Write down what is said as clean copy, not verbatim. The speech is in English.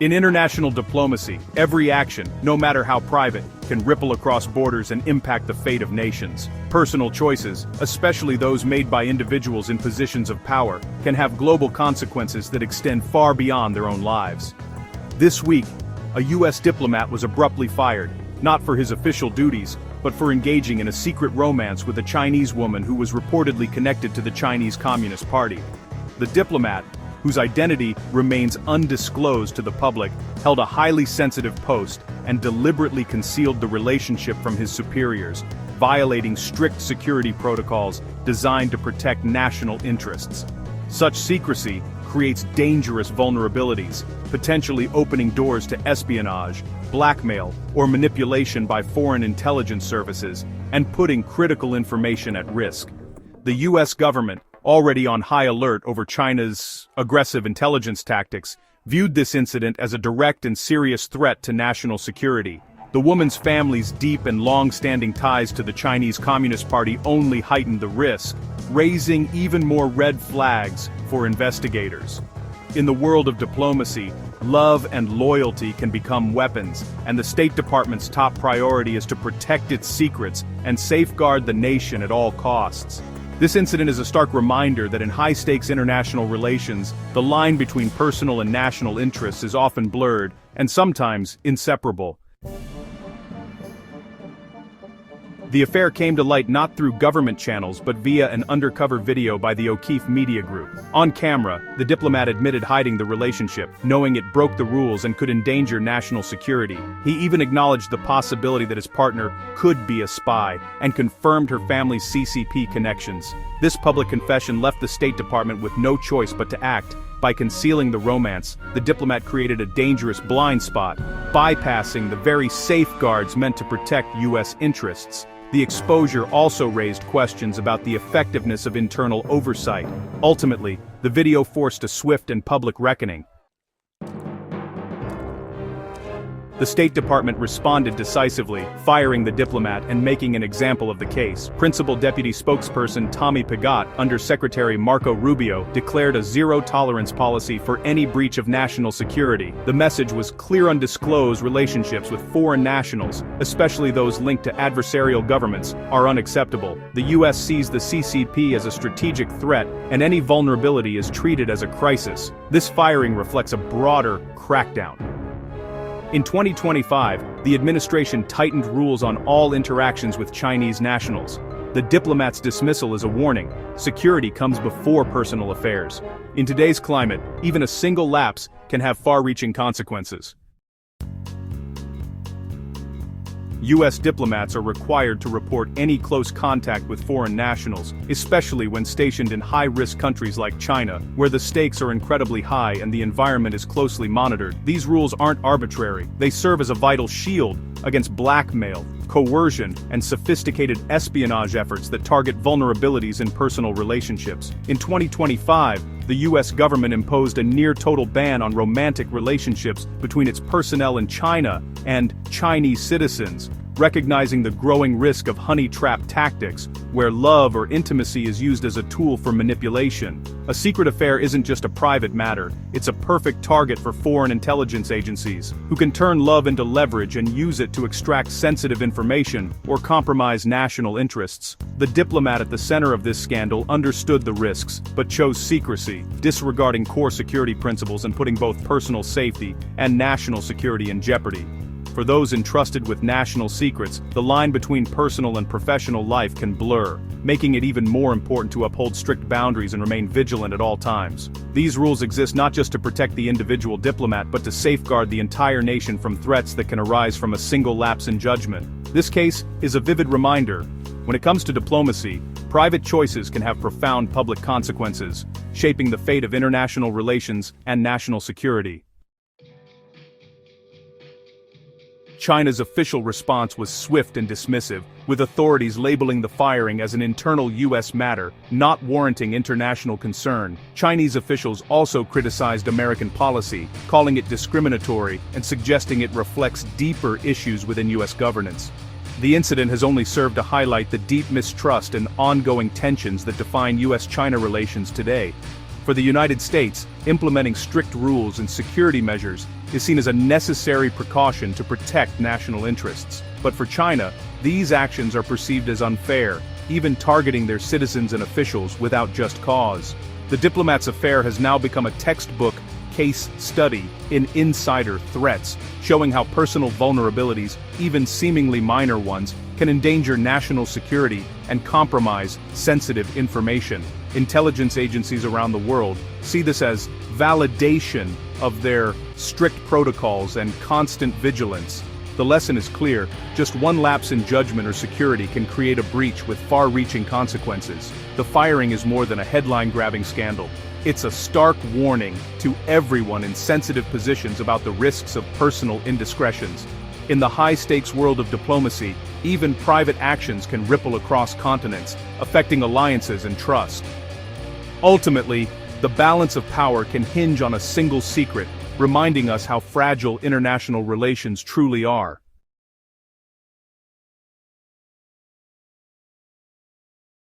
In international diplomacy, every action, no matter how private, can ripple across borders and impact the fate of nations. Personal choices, especially those made by individuals in positions of power, can have global consequences that extend far beyond their own lives. This week, a U.S. diplomat was abruptly fired, not for his official duties, but for engaging in a secret romance with a Chinese woman who was reportedly connected to the Chinese Communist Party. The diplomat, whose identity remains undisclosed to the public, held a highly sensitive post and deliberately concealed the relationship from his superiors, violating strict security protocols designed to protect national interests. Such secrecy creates dangerous vulnerabilities, potentially opening doors to espionage, blackmail, or manipulation by foreign intelligence services, and putting critical information at risk. The U.S. government, already on high alert over China's aggressive intelligence tactics, viewed this incident as a direct and serious threat to national security. The woman's family's deep and long-standing ties to the Chinese Communist Party only heightened the risk, raising even more red flags for investigators. In the world of diplomacy, love and loyalty can become weapons, and the State Department's top priority is to protect its secrets and safeguard the nation at all costs. This incident is a stark reminder that in high-stakes international relations, the line between personal and national interests is often blurred, and sometimes inseparable. The affair came to light not through government channels but via an undercover video by the O'Keefe Media Group. On camera, the diplomat admitted hiding the relationship, knowing it broke the rules and could endanger national security. He even acknowledged the possibility that his partner could be a spy, and confirmed her family's CCP connections. This public confession left the State Department with no choice but to act. By concealing the romance, the diplomat created a dangerous blind spot, bypassing the very safeguards meant to protect U.S. interests. The exposure also raised questions about the effectiveness of internal oversight. Ultimately, the video forced a swift and public reckoning. The State Department responded decisively, firing the diplomat and making an example of the case. Principal Deputy Spokesperson Tommy Pigott, Under Secretary Marco Rubio, declared a zero-tolerance policy for any breach of national security. The message was clear: undisclosed relationships with foreign nationals, especially those linked to adversarial governments, are unacceptable. The U.S. sees the CCP as a strategic threat, and any vulnerability is treated as a crisis. This firing reflects a broader crackdown. In 2025, the administration tightened rules on all interactions with Chinese nationals. The diplomat's dismissal is a warning: security comes before personal affairs. In today's climate, even a single lapse can have far-reaching consequences. U.S. diplomats are required to report any close contact with foreign nationals, especially when stationed in high-risk countries like China, where the stakes are incredibly high and the environment is closely monitored. These rules aren't arbitrary. They serve as a vital shield against blackmail, coercion, and sophisticated espionage efforts that target vulnerabilities in personal relationships. In 2025, the U.S. government imposed a near-total ban on romantic relationships between its personnel in China and Chinese citizens, recognizing the growing risk of honey trap tactics, where love or intimacy is used as a tool for manipulation. A secret affair isn't just a private matter, it's a perfect target for foreign intelligence agencies, who can turn love into leverage and use it to extract sensitive information or compromise national interests. The diplomat at the center of this scandal understood the risks, but chose secrecy, disregarding core security principles and putting both personal safety and national security in jeopardy. For those entrusted with national secrets, the line between personal and professional life can blur, making it even more important to uphold strict boundaries and remain vigilant at all times. These rules exist not just to protect the individual diplomat but to safeguard the entire nation from threats that can arise from a single lapse in judgment. This case is a vivid reminder: when it comes to diplomacy, private choices can have profound public consequences, shaping the fate of international relations and national security. China's official response was swift and dismissive, with authorities labeling the firing as an internal U.S. matter, not warranting international concern. Chinese officials also criticized American policy, calling it discriminatory and suggesting it reflects deeper issues within U.S. governance. The incident has only served to highlight the deep mistrust and ongoing tensions that define U.S. China relations today. For the United States, implementing strict rules and security measures is seen as a necessary precaution to protect national interests. But for China, these actions are perceived as unfair, even targeting their citizens and officials without just cause. The Diplomat's affair has now become a textbook case study in insider threats, showing how personal vulnerabilities, even seemingly minor ones, can endanger national security and compromise sensitive information. Intelligence agencies around the world see this as validation of their strict protocols and constant vigilance. The lesson is clear: just one lapse in judgment or security can create a breach with far-reaching consequences. The firing is more than a headline-grabbing scandal. It's a stark warning to everyone in sensitive positions about the risks of personal indiscretions. In the high-stakes world of diplomacy, even private actions can ripple across continents, affecting alliances and trust. Ultimately, the balance of power can hinge on a single secret, reminding us how fragile international relations truly are.